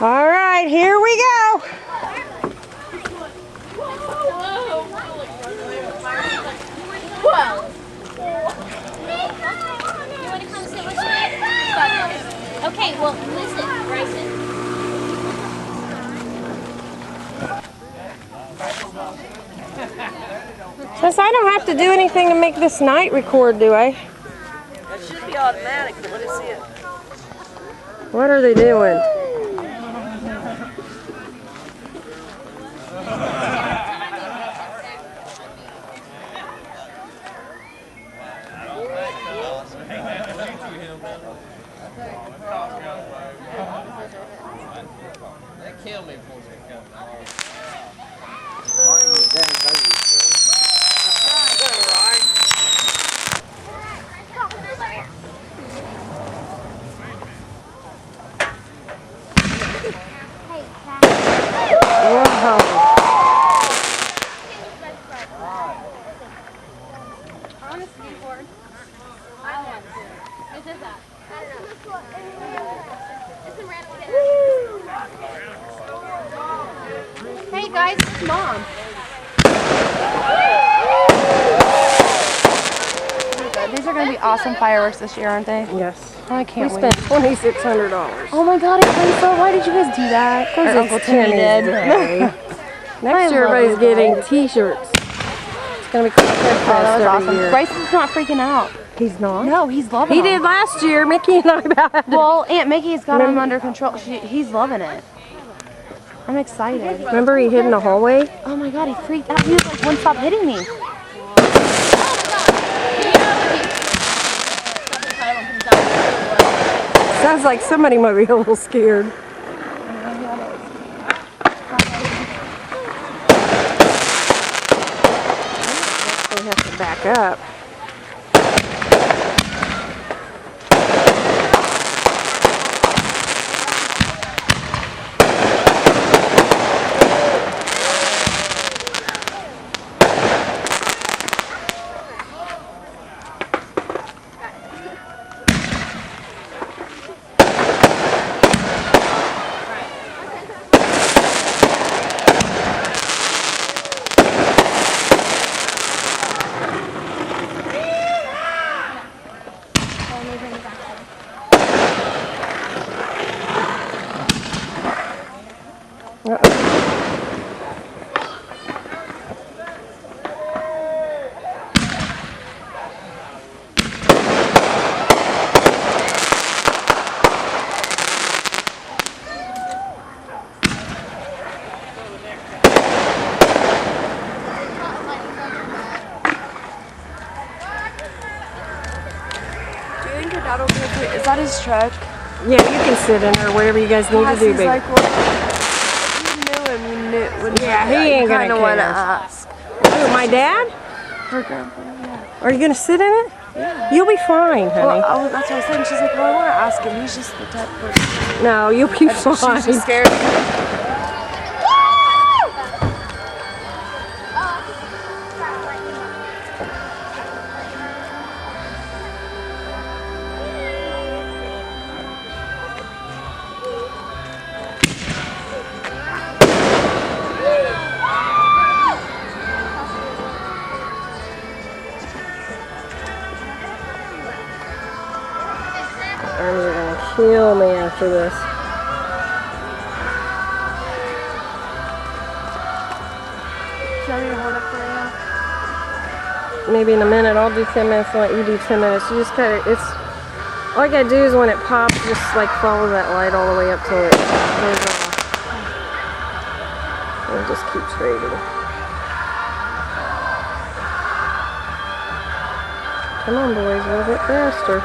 All right, here we go. Whoa. You want to come sit with me? Okay, well, listen, Bryson. Since I don't have to do anything to make this night record, do I? It should be automatic, but let me see it. What are they doing? They kill me before they come. Hey guys, it's Mom. These are going to be awesome fireworks this year, aren't they? Yes. Oh, I We can't spent wait. $2,600. Oh my god, I think so. Why did you guys do that? Because Uncle Timmy did. Next year, love everybody's you getting guys. T-shirts. It's going to be called Oh, that was awesome. year. Bryson's not freaking out. He's not? No, he's loving He them. did last year. Mickey and I about it. Well, Aunt Mickey's got him under control. He's loving it. I'm excited. Remember he hid in the hallway? Oh my god, he freaked out. He was like, wouldn't stop hitting me. Sounds like somebody might be a little scared. We have to back up. Is that his truck? Yeah, you can sit in her, whatever you guys need to do, He's baby. like, well, you knew him. You knew. When Yeah, he ain't gonna kind of want to care. ask. Who, my dad? Her grandpa, yeah. Are you gonna sit in it? Yeah. You'll be fine, honey. Well, that's what I was saying. She's like, well, I want to ask him. He's just the type of person. No, you'll be fine. She's just scared. You're gonna kill me after this. Maybe in a minute. I'll do 10 minutes and let you do 10 minutes. You just gotta, all you gotta do is when it pops, just like follow that light all the way up till it goes off. And just keep trading. Come on, boys, a little bit faster.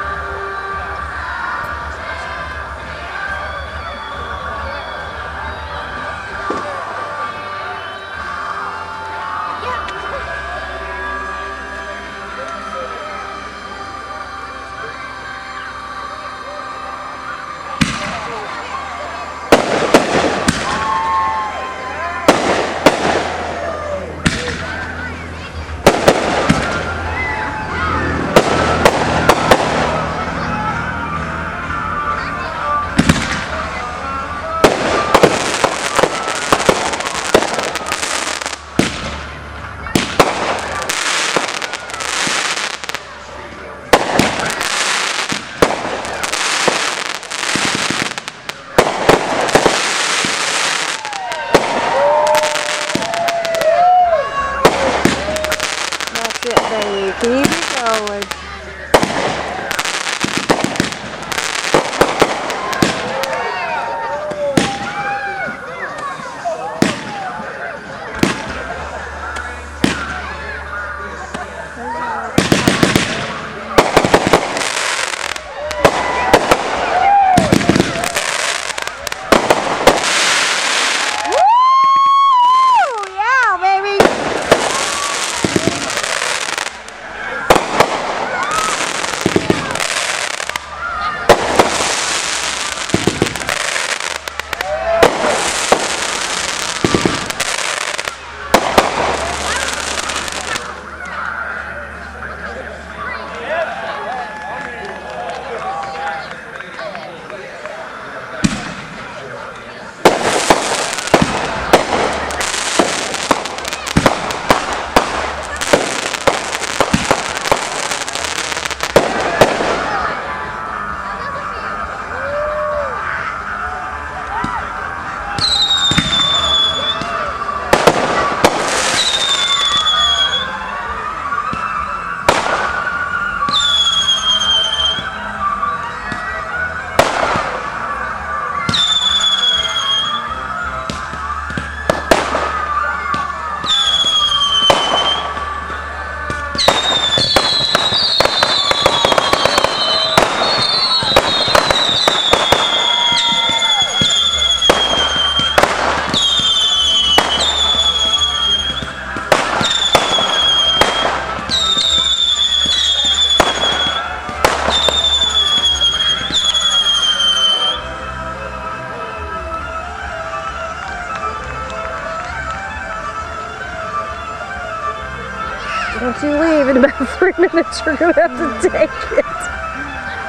Don't you leave. In about 3 minutes, you're going to have to take it.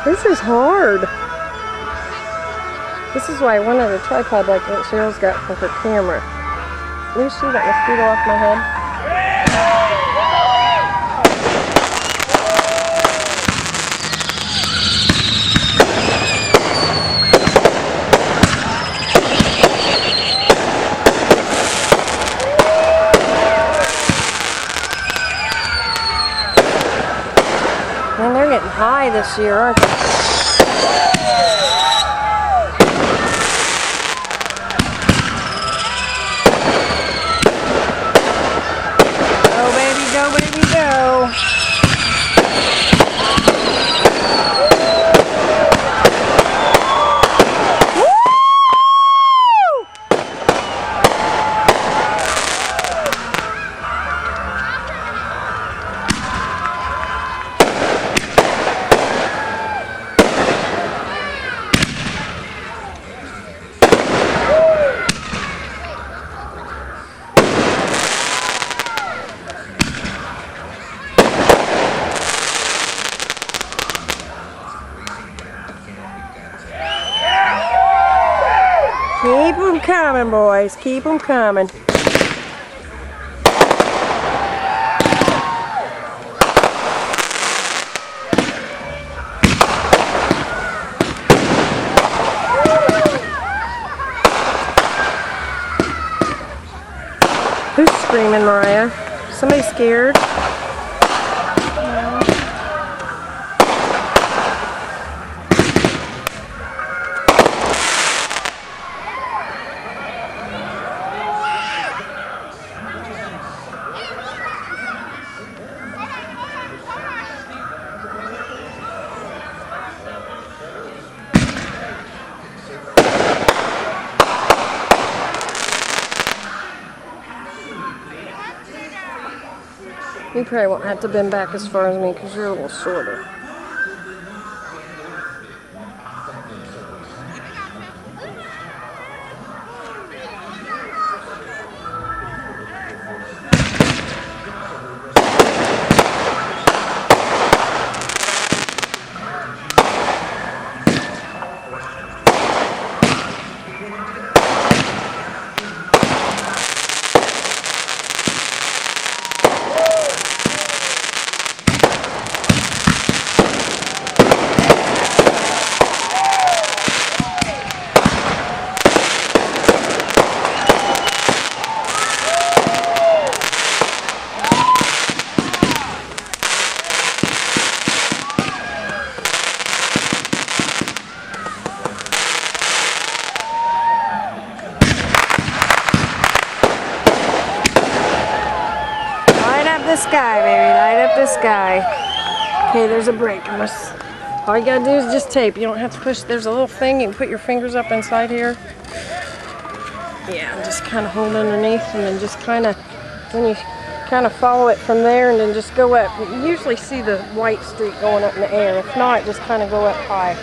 This is hard. This is why I wanted a tripod like what Cheryl's got for her camera. Let me see that mosquito off my head. Man, they're getting high this year, aren't they? Go, baby, go. Keep them coming, boys. Keep them coming. Who's screaming, Mariah? Somebody scared? You probably won't have to bend back as far as me because you're a little shorter. The sky, baby. Light up the sky. Okay, there's a break. All you gotta do is just tape. You don't have to push. There's a little thing. You can put your fingers up inside here. Yeah, and just kind of hold underneath, and then just kind of, when you kind of follow it from there, and then just go up. You usually see the white streak going up in the air. If not, just kind of go up high.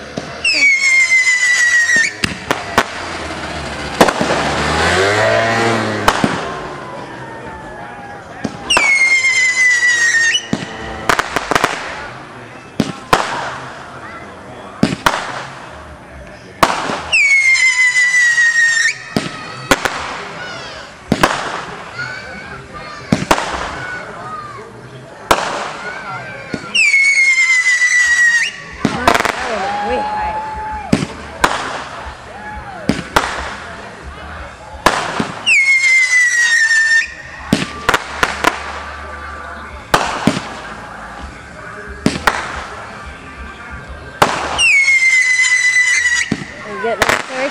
Getting it, Terry?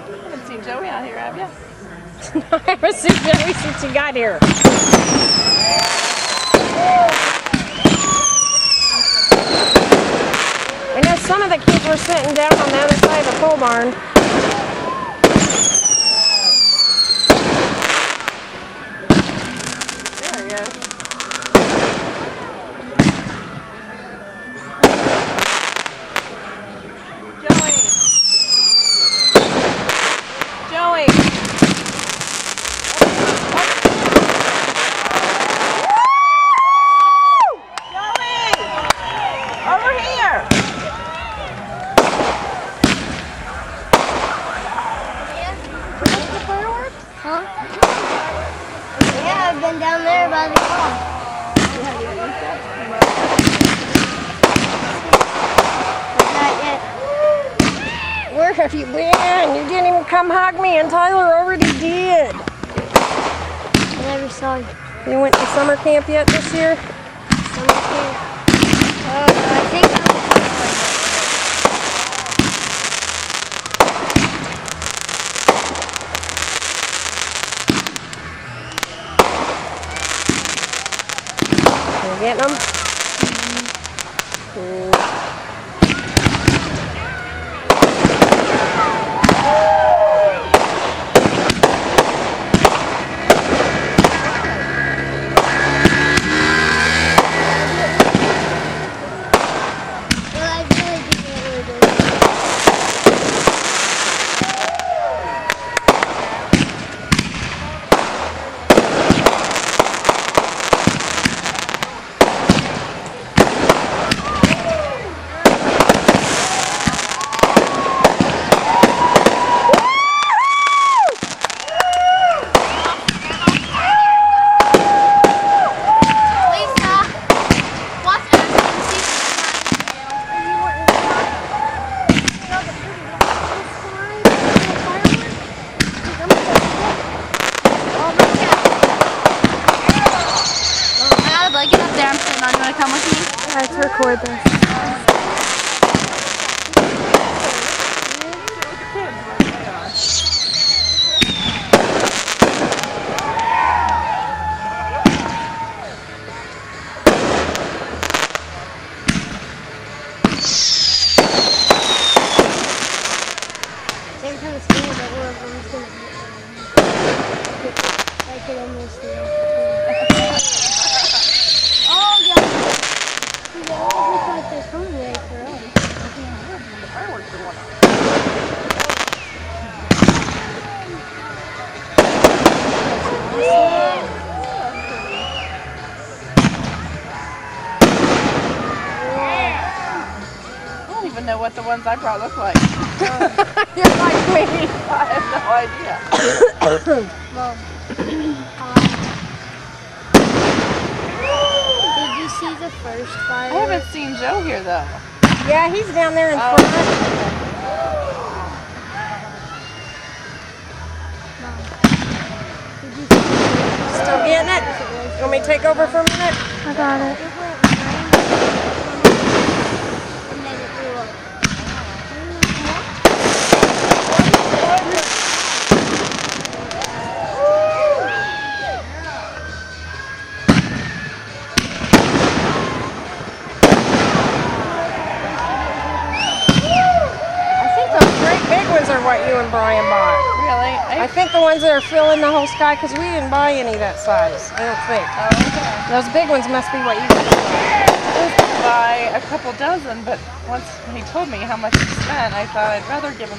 You haven't seen Joey out here, have you? I haven't seen Joey since he got here. I know some of the kids were sitting down on the other side of the pole barn. have you been? You didn't even come hug me, and Tyler already did. I never saw you. You went to summer camp yet this year? Summer camp. I think I was You getting them? Get up there. I'm sitting on. You want to come with me? Let's record this. every time it's cold, that one of them's gonna I can almost do it. Oh, yeah. It looks like they're coming right for us. The fireworks are going off. I don't even know what the ones I brought look like. You're like me. I have no idea. Mom. Did you see the first I firework? haven't seen Joe here though. Yeah, he's down there in front. Mom. Did you see Still getting it? You want me to take over for a minute? I got it. it went and then it blew up. I think those great big ones are what you and Brian bought. Really? I think the ones that are filling the whole sky, because we didn't buy any that size. I don't think. Oh, okay. Those big ones must be what you guys bought. I was gonna buy a couple dozen, but once he told me how much he spent, I thought I'd rather give him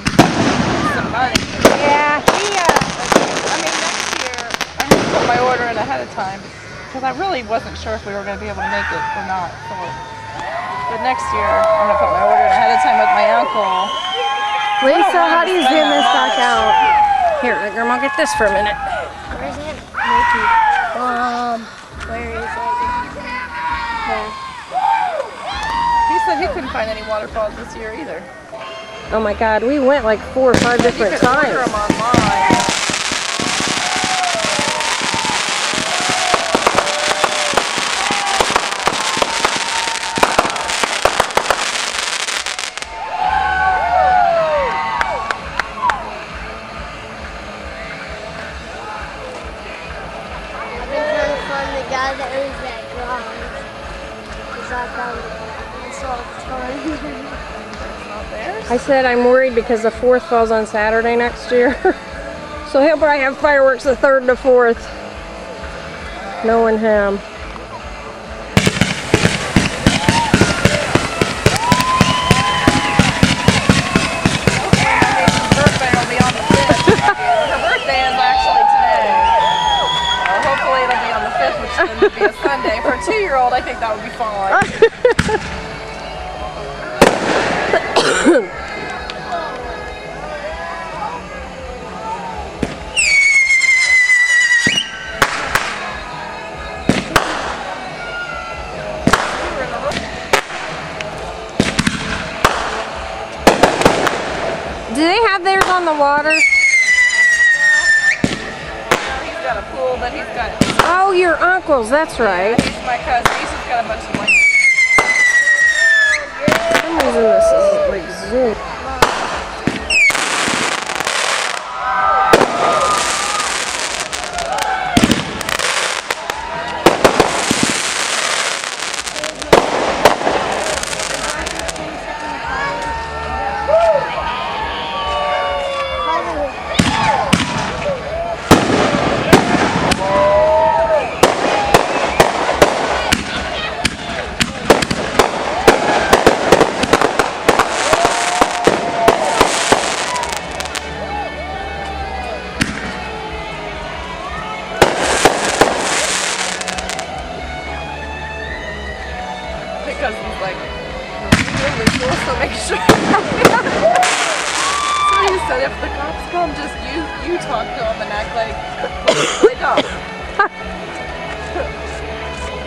some money. Yeah, I mean, next year I'm gonna put my order in ahead of time because I really wasn't sure if we were gonna be able to make it or not. So, but next year I'm gonna put my order in ahead of time with my uncle. Lisa, how do you zoom this back out? Here, Grandma, get this for a minute. Where's it? Mickey. Where is it? He said he couldn't find any waterfalls this year either. Oh my God, we went like 4 or 5 different You could order times. them online. I've been trying to find the guy that owns that garage. Because I found it. I saw a ton. Not theirs. I said I'm worried because the 4th falls on Saturday next year. So he'll probably have fireworks the 3rd and the 4th. Knowing him. Birthday will be on the 5th. Her birthday is actually today. Hopefully it'll be on the 5th, which then would be a Sunday. For a 2-year-old, I think that would be fine. Do they have theirs on the water? He's got a pool, but he's got. Oh, your uncle's. That's right. He's my cousin. He's just got a bunch of like. For some reason this is like zoom. Because he's like really forced to make sure. So he said if the cops come, just you talk to them and act like they don't. He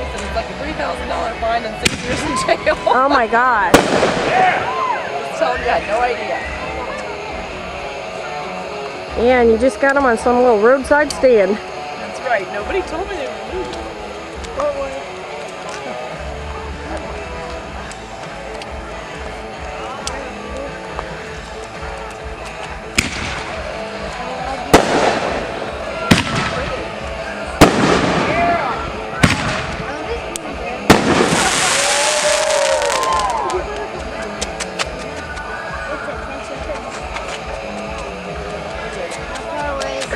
said it's like a $3,000 fine and 6 years in jail. Oh my gosh. Just tell him you had no idea. Yeah, and you just got them on some little roadside stand. That's right. Nobody told me they were moving.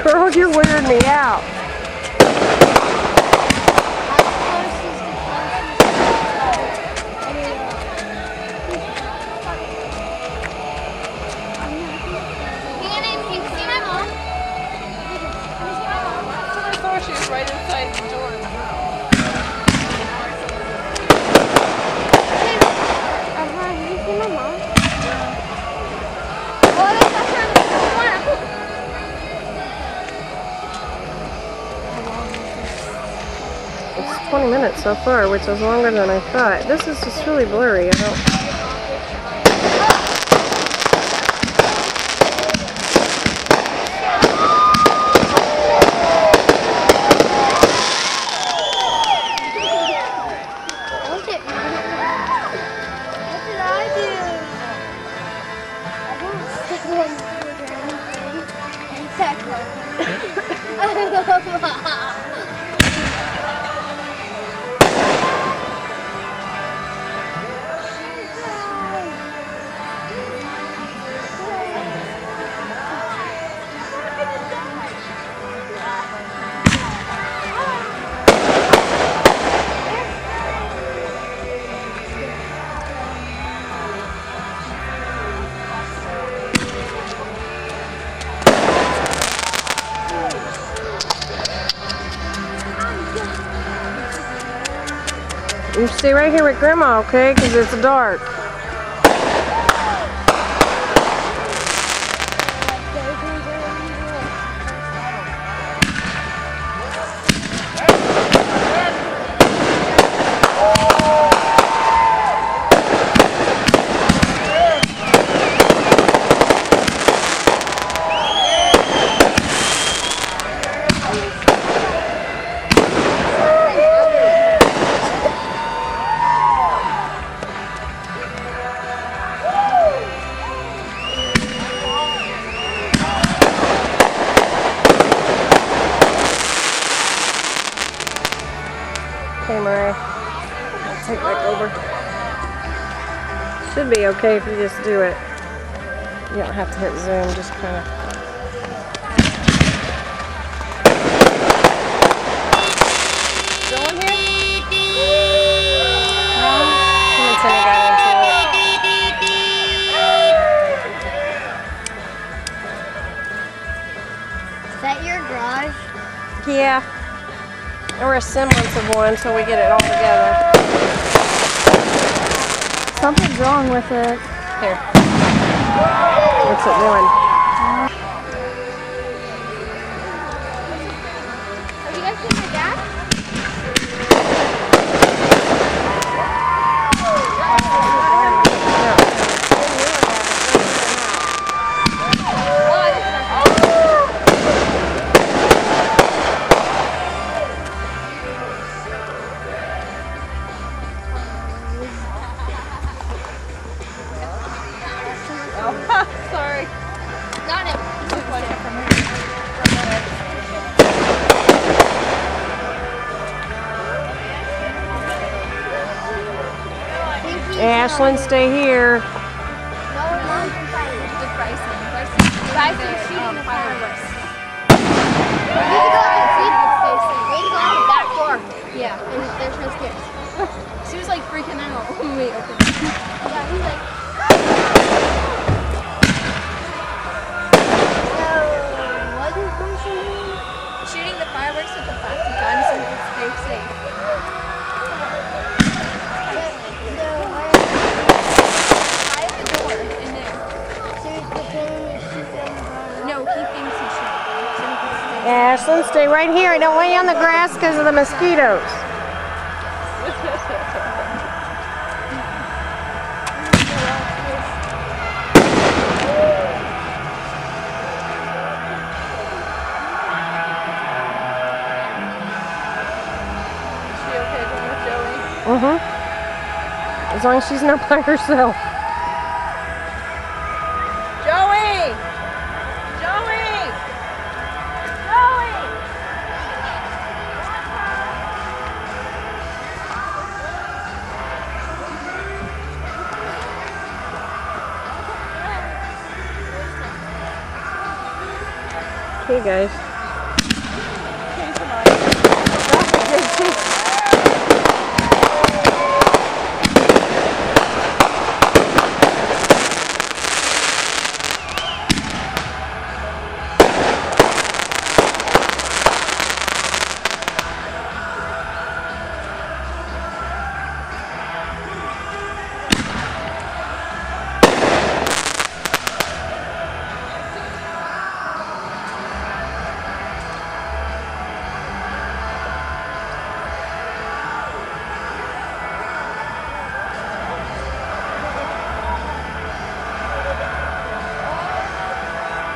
Girl, you're wearing me out. I saw she was right inside the door. It's 20 minutes so far, which is longer than I thought. This is just really blurry. I don't. Look at me. What did I do? I don't step on the ground and tackle. You stay right here with Grandma, okay? Because it's dark. Okay, Mariah. I'll take back over. Should be okay if you just do it. You don't have to hit zoom, just kind of. Still in here? Him and Timmy got into Is that your garage? it. Yeah. Or a semblance of one until we get it all together. Something's wrong with it. Here. What's it doing? Have you guys seen your dad? Ashlyn, stay here. No, not fighting. The Bryson. Bryson shooting the fireworks. We need to go out and see the facing. We need to go out the back door. Yeah, and there's no stairs. She was like freaking out when we opened it. Yeah, he's like. What is Bryson doing? Shooting the fireworks with the plastic gun so we can stay safe. I have the door in there. No, he thinks he should. So we can stay. Ashlyn, stay right here. I don't want you on the grass because of the mosquitoes. Is she okay going with Joey? As long as she's not by herself. Joey! Joey! Joey! Okay, guys. Change your mind.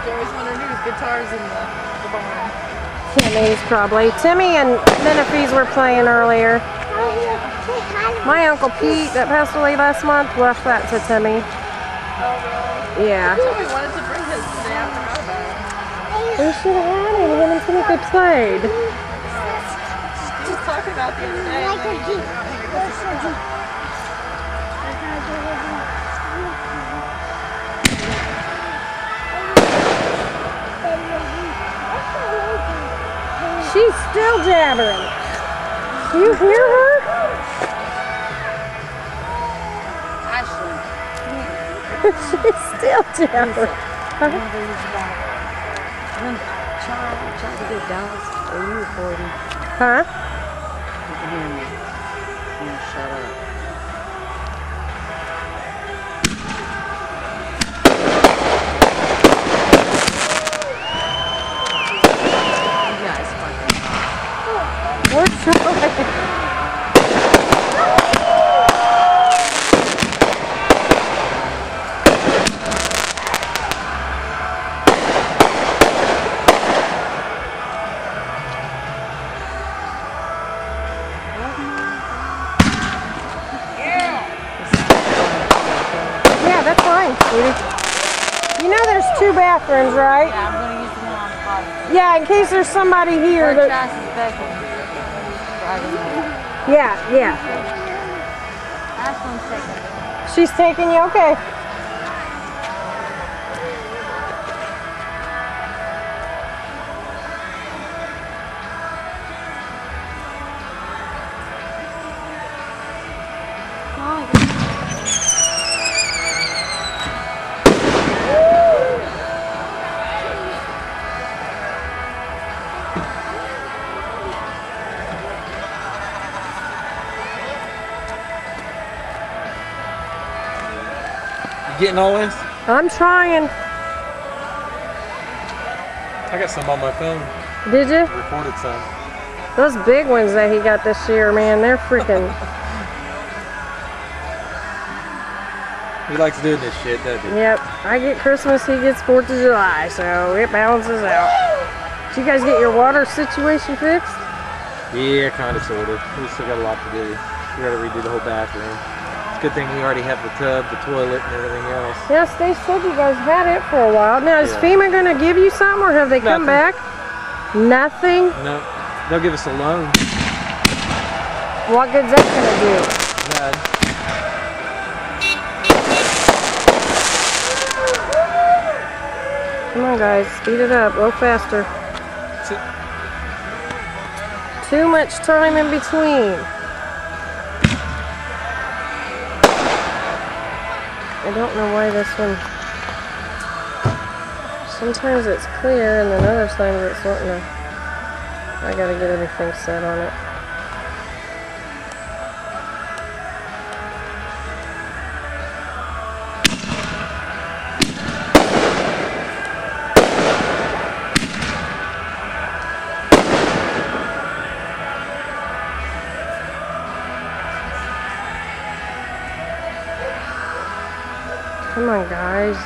Joey's wondering whose guitar's in the barn. Timmy's probably. Timmy and Menifee's were playing earlier. My Uncle Pete that passed away last month left that to Timmy. Oh, really? Yeah. Joey wanted to bring his today. I forgot about it. We should have had him. Him and Timothy played. He was talking about the other day. Like a Jeep. She's still jabbering. Do you hear her? She's still jabbering. Huh? We're trying. Yeah, that's fine, sweetie. You know there's 2 bathrooms, right? Yeah, I'm gonna use the one on the bottom. Yeah, in case there's somebody here Her that... trash is back in. Yeah. Ashlyn's second. She's taking you, okay. Getting all this? I'm trying. I got some on my phone. Did you? Recorded some. Those big ones that he got this year, man, they're freaking... He likes doing this shit, doesn't he? Yep. I get Christmas, he gets 4th of July, so it balances out. Did you guys get your water situation fixed? Yeah, kind of, sort of. We still got a lot to do. We gotta redo the whole bathroom. It's a good thing we already have the tub, the toilet, and everything else. Yes, they said you guys had it for a while. Now, is Yeah. FEMA going to give you something, or have they come Nothing. back? Nothing? No, they'll give us a loan. What good's that going to do? None. Come on, guys. Speed it up. A little faster. Too much time in between. I don't know why this one. Sometimes it's clear and then other times it's wanting to. I gotta get everything set on it. Come on, guys.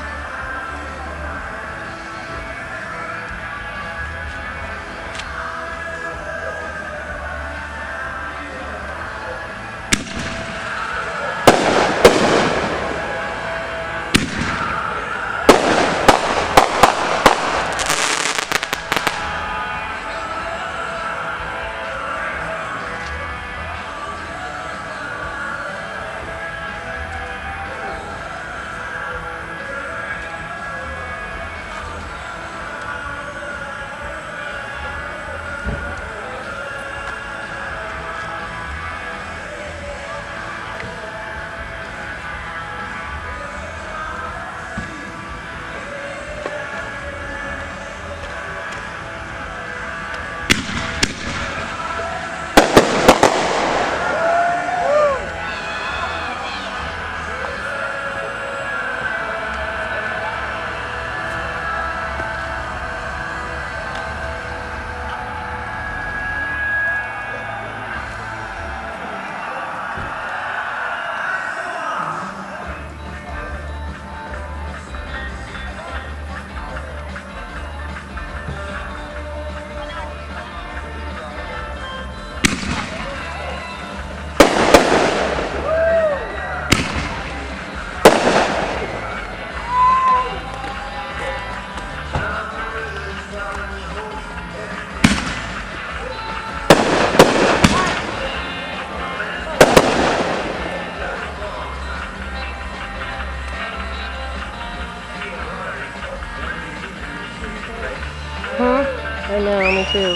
I know, me too.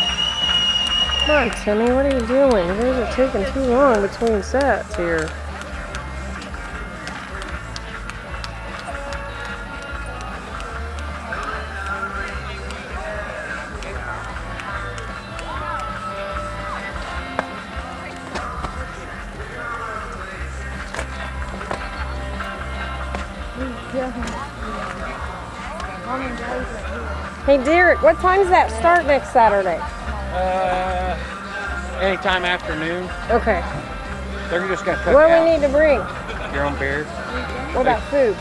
Come on, Timmy, what are you doing? You guys are taking too long between sets here. Hey, Derek, what time's that start next Saturday? Anytime afternoon. Okay. They're just gonna cook What do out we need to bring? your own beer. What about food?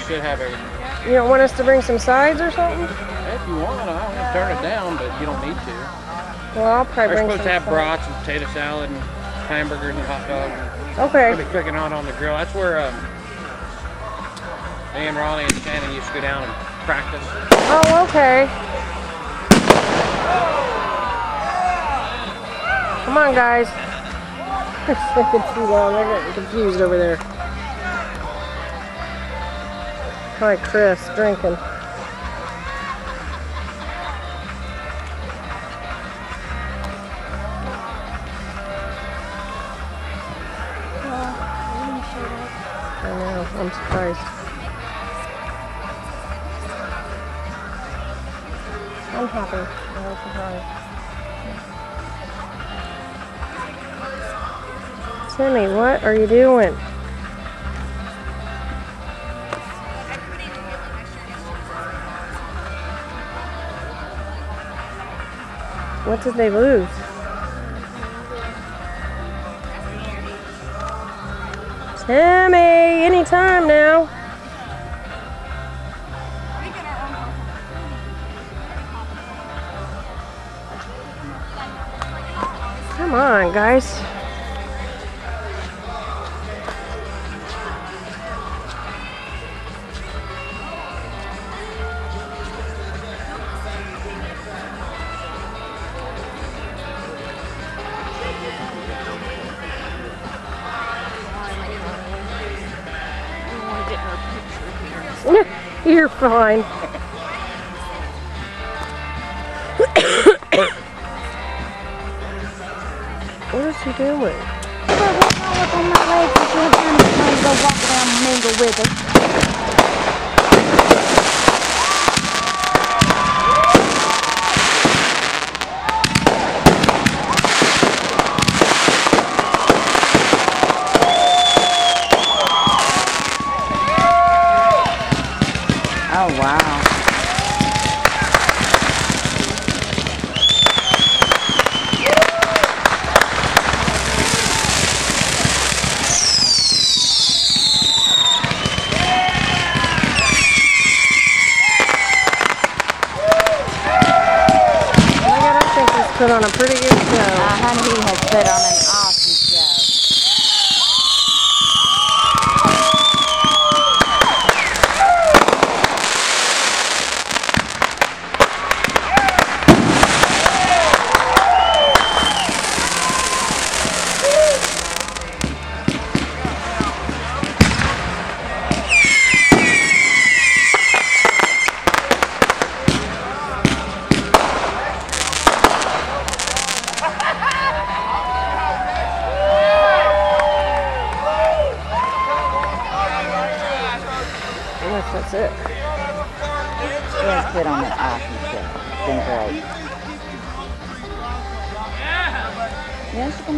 Should have everything. You don't want us to bring some sides or something? If you want, I won't turn it down, but you don't need to. Well, I'll probably They're bring supposed some to have sides. brats and potato salad and hamburgers and hot dogs. Okay. They'll be cooking on the grill. That's where me and Ronnie and Shannon used to go down and practice. Oh, okay. Come on, guys. They're taking too long. They're getting confused over there. Hi, Chris, drinking. I know, I'm surprised. I'm happy. I'm surprised. Timmy, what are you doing? What did they lose? Timmy, anytime now. Come on, guys. You're fine. What is he doing? But what's wrong with on my legs? You should have done it. Go walk around and mingle with us. Oh, wow. I think he's put on a pretty good show. Honey, he has put on an awesome show. Yes, that's it. He has put on an awesome show. It's been great. Yes, you can.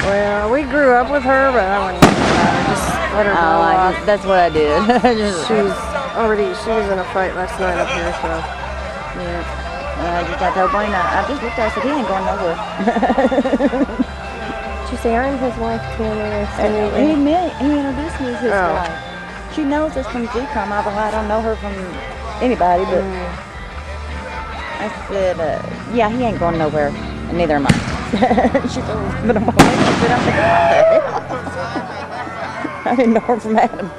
Well, we grew up with her, but I wouldn't just let her go off. That's what I did. She was in a fight last night up here, so. Yeah. I told Blaine, I just looked at her, I said, he ain't going nowhere. She said, I'm his wife, Tammy. He introduced me as his Oh. wife. She knows us from G-Com, although I don't know her from anybody, but I said, yeah, he ain't going nowhere, and neither am I. She said, but I'm like, I said, what the hell? I didn't know her from Adam.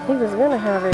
He was going to have a